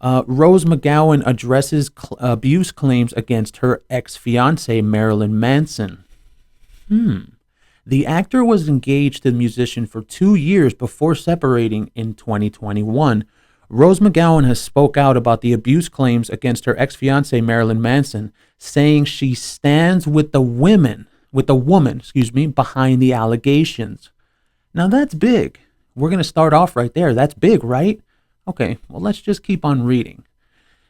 Rose McGowan addresses abuse claims against her ex-fiance Marilyn Manson. The actor was engaged to the musician for 2 years before separating in 2021. Rose McGowan has spoke out about the abuse claims against her ex-fiance Marilyn Manson, saying she stands with the woman, behind the allegations. Now that's big. We're going to start off right there. That's big, right? Okay, well, let's just keep on reading.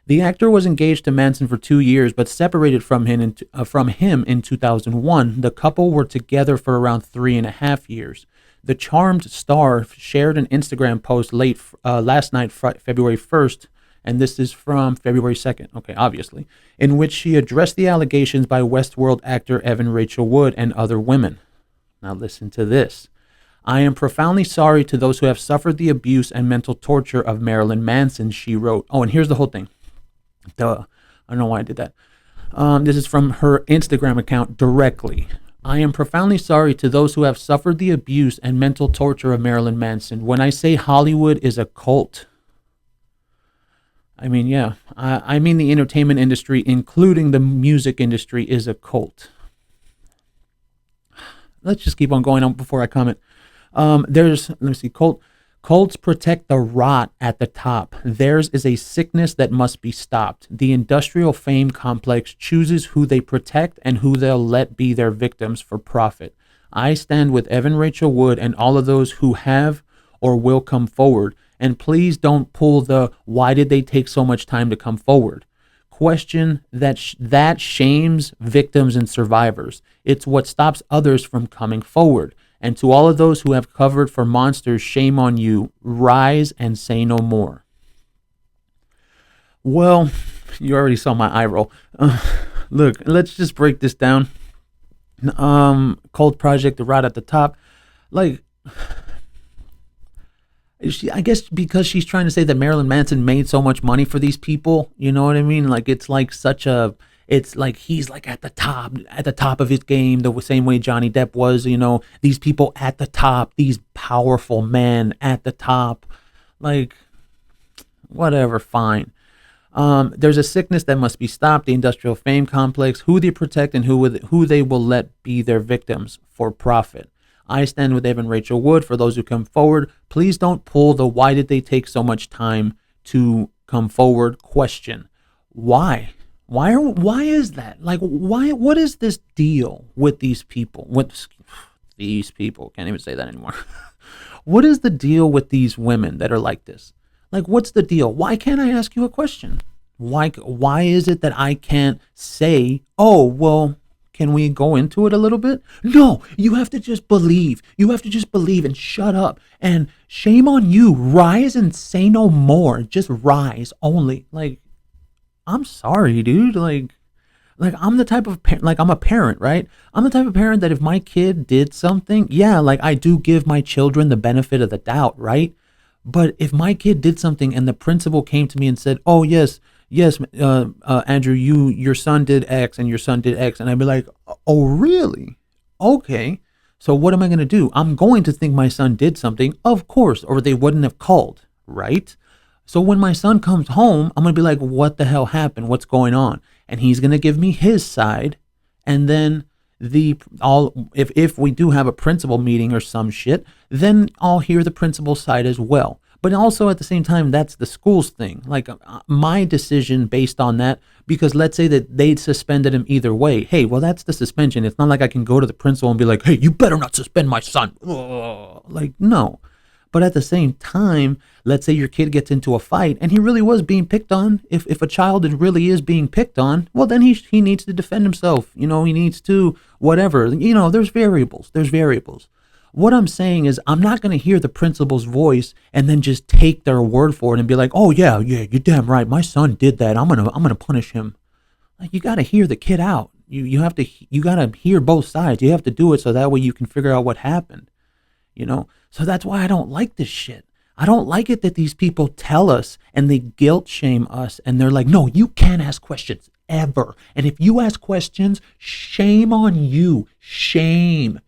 The actor was engaged to Manson for 2 years, but separated from him in 2001. The couple were together for around 3.5 years. The charmed star shared an Instagram post last night, February 1st, and this is from February 2nd, okay, obviously, in which she addressed the allegations by Westworld actor Evan Rachel Wood and other women. Now listen to this. I am profoundly sorry to those who have suffered the abuse and mental torture of Marilyn Manson, she wrote. Oh, and here's the whole thing. Duh. I don't know why I did that. This is from her Instagram account directly. I am profoundly sorry to those who have suffered the abuse and mental torture of Marilyn Manson. When I say Hollywood is a cult, I mean, yeah. I mean the entertainment industry, including the music industry, is a cult. Let's just keep on going on before I comment. Let me see, cults protect the rot at the top. Theirs is a sickness that must be stopped. The industrial fame complex chooses who they protect and who they'll let be their victims for profit. I stand with Evan Rachel Wood and all of those who have or will come forward. And please don't pull the why did they take so much time to come forward question that shames victims and survivors. It's what stops others from coming forward. And to all of those who have covered for monsters, shame on you. Rise and say no more. Well, you already saw my eye roll. Look, let's just break this down. Cult Project, the rot at the top. Like, I guess because she's trying to say that Marilyn Manson made so much money for these people. You know what I mean? Like, it's like it's like he's like at the top of his game, the same way Johnny Depp was, these people at the top, these powerful men at the top, like, whatever, fine. There's a sickness that must be stopped, the industrial fame complex, who they protect and who they will let be their victims for profit. I stand with Evan Rachel Wood for those who come forward. Please don't pull the why did they take so much time to come forward question. Why? Why is that? Like, what is this deal with these people? Can't even say that anymore. What is the deal with these women that are like this? Like, what's the deal? Why can't I ask you a question? Why is it that I can't say, oh, well, can we go into it a little bit? No, you have to just believe. You have to just believe and shut up. And shame on you. Rise and say no more. Just rise only. Like, I'm sorry, dude. Like I'm the type of I'm a parent, right? I'm the type of parent that if my kid did something, yeah, like I do give my children the benefit of the doubt, right? But if my kid did something and the principal came to me and said, "Oh yes, Andrew, your son did X and your son did X," and I'd be like, "Oh really? Okay. So what am I gonna do? I'm going to think my son did something, of course, or they wouldn't have called, right?" So when my son comes home, I'm going to be like, what the hell happened? What's going on? And he's going to give me his side. And then if we do have a principal meeting or some shit, then I'll hear the principal's side as well. But also at the same time, that's the school's thing. Like my decision based on that, because let's say that they suspended him either way. Hey, well, that's the suspension. It's not like I can go to the principal and be like, hey, you better not suspend my son. Ugh. Like, no. But at the same time, let's say your kid gets into a fight and he really was being picked on. If a child really is being picked on, well, then he needs to defend himself. He needs to whatever. There's variables. What I'm saying is I'm not going to hear the principal's voice and then just take their word for it and be like, oh, yeah, you're damn right. My son did that. I'm going to punish him. Like, you got to hear the kid out. You got to hear both sides. You have to do it so that way you can figure out what happened. So that's why I don't like this shit. I don't like it that these people tell us and they guilt shame us and they're like, no, you can't ask questions ever. And if you ask questions, shame on you. Shame.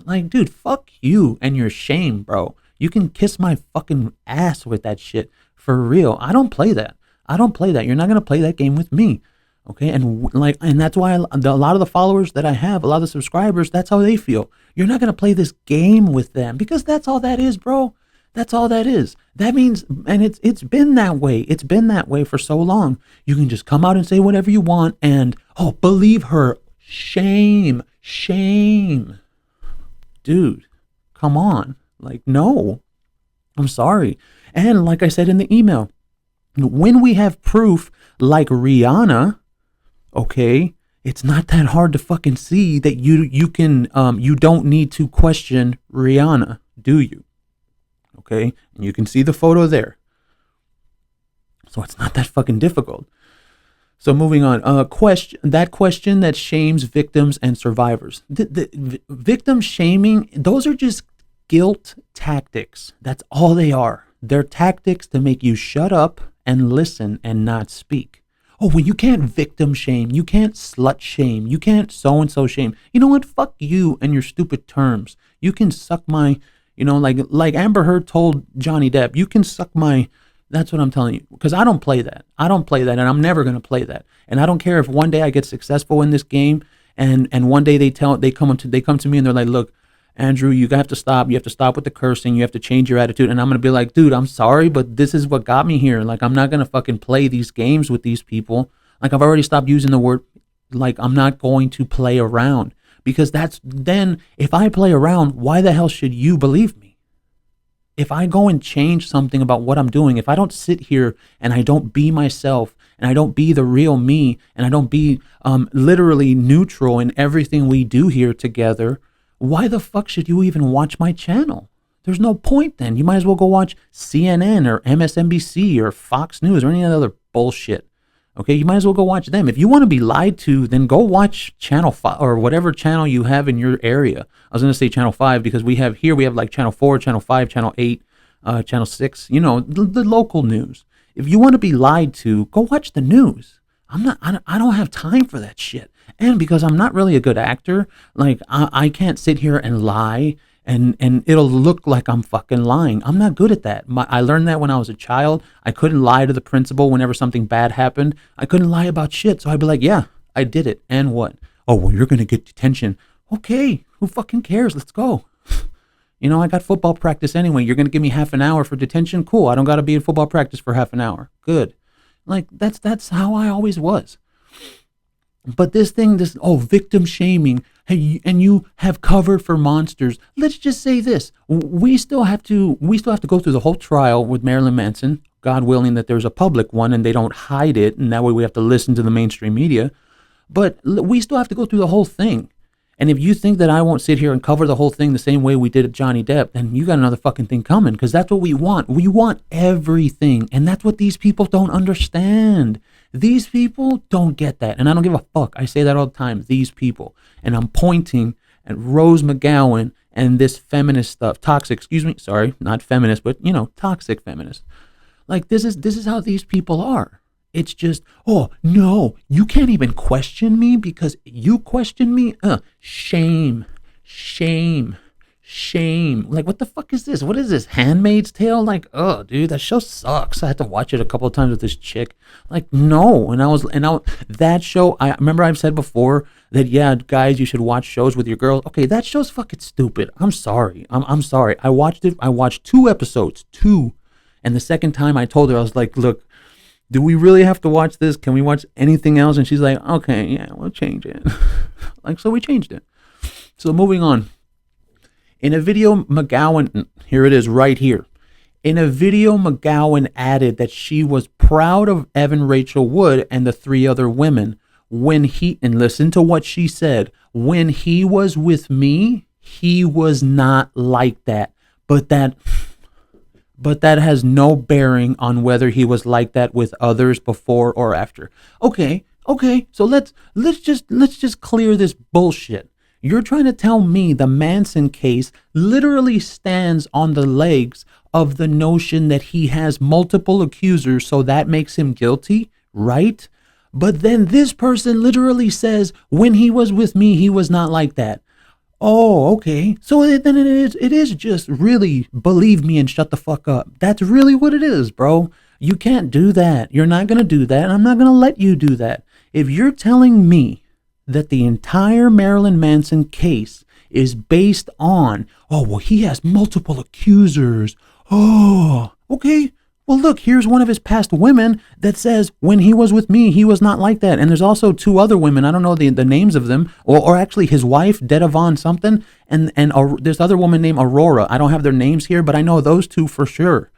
Like, dude, fuck you and your shame, bro. You can kiss my fucking ass with that shit. for real. I don't play that. I don't play that. You're not going to play that game with me. Okay. And that's why a lot of the followers that I have, a lot of the subscribers, that's how they feel. You're not going to play this game with them, because that's all that is, bro. That's all that is. That means, and it's been that way. It's been that way for so long. You can just come out and say whatever you want and, oh, believe her. Shame. Dude, come on. Like, no. I'm sorry. And like I said in the email, when we have proof like Rihanna, okay, it's not that hard to fucking see that you can you don't need to question Rihanna, do you? Okay, and you can see the photo there. So it's not that fucking difficult. So moving on, question that shames victims and survivors. The victim shaming, those are just guilt tactics. That's all they are. They're tactics to make you shut up and listen and not speak. Oh, well, you can't victim shame. You can't slut shame. You can't so-and-so shame. You know what? Fuck you and your stupid terms. You can suck my, like Amber Heard told Johnny Depp, you can suck my, that's what I'm telling you. Because I don't play that. I don't play that, and I'm never going to play that. And I don't care if one day I get successful in this game and one day they come to me and they're like, look, Andrew, you have to stop. You have to stop with the cursing. You have to change your attitude. And I'm going to be like, dude, I'm sorry, but this is what got me here. Like, I'm not going to fucking play these games with these people. Like, I've already stopped using the word, like, I'm not going to play around. Because then if I play around, why the hell should you believe me? If I go and change something about what I'm doing, if I don't sit here and I don't be myself and I don't be the real me and I don't be literally neutral in everything we do here together, why the fuck should you even watch my channel? There's no point then. You might as well go watch CNN or MSNBC or Fox News or any other bullshit. Okay, you might as well go watch them. If you want to be lied to, then go watch Channel 5 or whatever channel you have in your area. I was going to say Channel 5 because we have like Channel 4, Channel 5, Channel 8, Channel 6, the local news. If you want to be lied to, go watch the news. I don't have time for that shit. And because I'm not really a good actor, like I can't sit here and lie and it'll look like I'm fucking lying. I'm not good at that. I learned that when I was a child. I couldn't lie to the principal whenever something bad happened. I couldn't lie about shit. So I'd be like, yeah, I did it. And what? Oh, well, you're going to get detention. Okay, who fucking cares? Let's go. I got football practice anyway. You're going to give me half an hour for detention? Cool. I don't got to be in football practice for half an hour. Good. Like, that's how I always was. But victim shaming, hey, and you have covered for monsters. Let's just say this. We still have to go through the whole trial with Marilyn Manson, God willing that there's a public one and they don't hide it, and that way we have to listen to the mainstream media. But we still have to go through the whole thing. And if you think that I won't sit here and cover the whole thing the same way we did at Johnny Depp, then you got another fucking thing coming, because that's what we want. We want everything. And that's what these people don't understand. These people don't get that. And I don't give a fuck. I say that all the time. These people. And I'm pointing at Rose McGowan and this feminist stuff. Toxic, sorry, not feminist, but, toxic feminist. Like, this is how these people are. It's just, oh, no, you can't even question me because you question me? Shame. Like, what the fuck is this? What is this, Handmaid's Tale? Like, oh, dude, that show sucks. I had to watch it a couple of times with this chick. Like, no. That show, I remember I've said before that, yeah, guys, you should watch shows with your girls. Okay, that show's fucking stupid. I'm sorry. I'm sorry. I watched 2 episodes, 2. And the second time I told her, I was like, look, do we really have to watch this? Can we watch anything else? And she's like, okay, yeah, we'll change it. So we changed it. So moving on. In a video, McGowan, here it is right here. In a video, McGowan added that she was proud of Evan Rachel Wood and the 3 other women and listen to what she said, when he was with me, he was not like that. But that has no bearing on whether he was like that with others before or after. Okay. So let's just clear this bullshit. You're trying to tell me the Manson case literally stands on the legs of the notion that he has multiple accusers, so that makes him guilty, right? But then this person literally says, when he was with me, he was not like that. Oh, okay. So then it is just really believe me and shut the fuck up. That's really what it is, bro. You can't do that. You're not going to do that. And I'm not going to let you do that. If you're telling me that the entire Marilyn Manson case is based on, oh, well, he has multiple accusers. Oh, okay. Well, look, here's one of his past women that says when he was with me, he was not like that. And there's also two other women. I don't know the names of them, or actually his wife, Detta Von something, and there's other woman named Aurora. I don't have their names here, but I know those two for sure.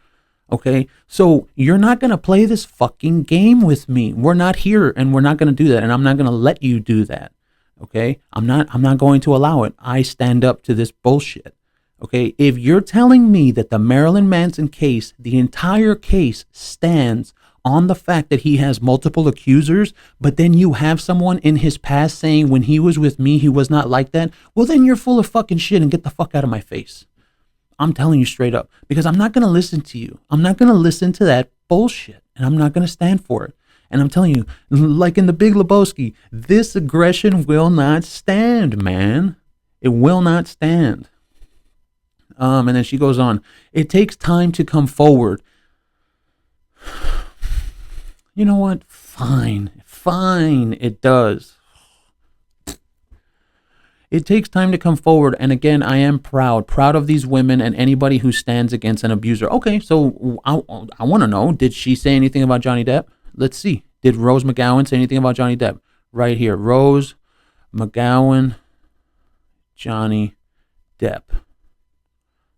Okay, so you're not going to play this fucking game with me. We're not here, and we're not going to do that, and I'm not going to let you do that. Okay, I'm not going to allow it. I stand up to this bullshit. Okay, if you're telling me that the Marilyn Manson case, the entire case stands on the fact that he has multiple accusers, but then you have someone in his past saying when he was with me, he was not like that, well, then you're full of fucking shit and get the fuck out of my face. I'm telling you straight up, because I'm not going to listen to you. I'm not going to listen to that bullshit, and I'm not going to stand for it. And I'm telling you, like in The Big Lebowski, this aggression will not stand, man. It will not stand. And then she goes on, it takes time to come forward. You know what? Fine, it does. It takes time to come forward. And again, I am proud of these women and anybody who stands against an abuser. Okay, so I want to know, did she say anything about Johnny Depp? Let's see. Did Rose McGowan say anything about Johnny Depp? Right here, Rose McGowan, Johnny Depp.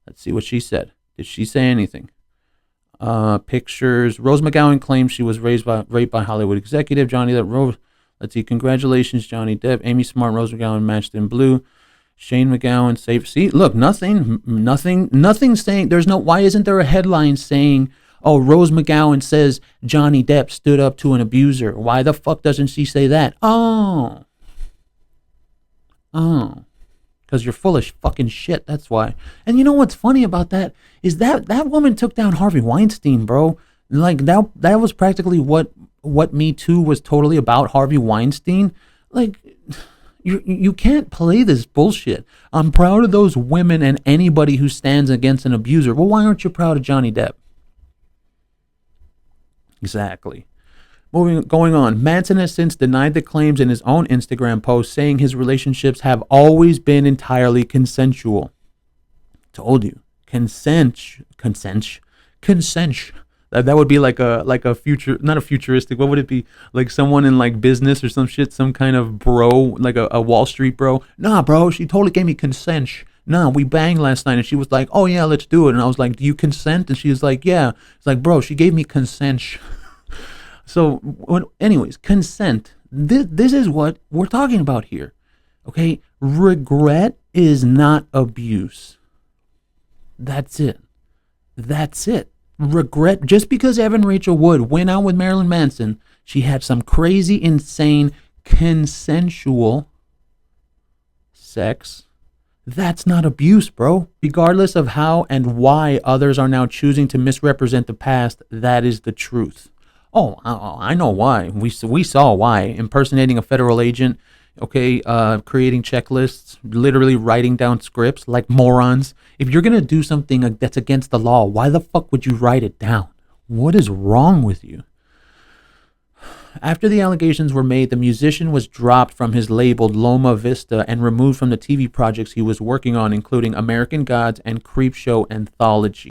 Let's see what she said. Did she say anything? Pictures. Rose McGowan claims she was raped by Hollywood executive Johnny Depp. Let's see. Congratulations, Johnny Depp. Amy Smart, Rose McGowan matched in blue. Shane McGowan safe. See, look, nothing saying. There's no. Why isn't there a headline saying, "Oh, Rose McGowan says Johnny Depp stood up to an abuser"? Why the fuck doesn't she say that? Oh. Because you're full of fucking shit, that's why. And you know what's funny about that is that woman took down Harvey Weinstein, bro. Like that was practically what Me Too was totally about, Harvey Weinstein. Like you can't play this bullshit. I'm proud of those women and anybody who stands against an abuser. Well, why aren't you proud of Johnny Depp? Exactly. Going on, Manson has since denied the claims in his own Instagram post, saying his relationships have always been entirely consensual. Told you, consent. That would be like a future, not a futuristic. What would it be? Like someone in like business or some shit, some kind of bro, like a Wall Street bro. Nah, bro, she totally gave me consent. Nah, we banged last night, and she was like, "Oh yeah, let's do it." And I was like, "Do you consent?" And she was like, "Yeah." It's like, bro, she gave me consent. So, anyways, consent. This is what we're talking about here. Okay? Regret is not abuse. That's it. Regret. Just because Evan Rachel Wood went out with Marilyn Manson, she had some crazy, insane, consensual sex. That's not abuse, bro. Regardless of how and why others are now choosing to misrepresent the past, that is the truth. Oh, I know why. We saw why. Impersonating a federal agent, okay, creating checklists, literally writing down scripts like morons. If you're going to do something that's against the law, why the fuck would you write it down? What is wrong with you? After the allegations were made, the musician was dropped from his label Loma Vista and removed from the TV projects he was working on, including American Gods and Creepshow Anthology.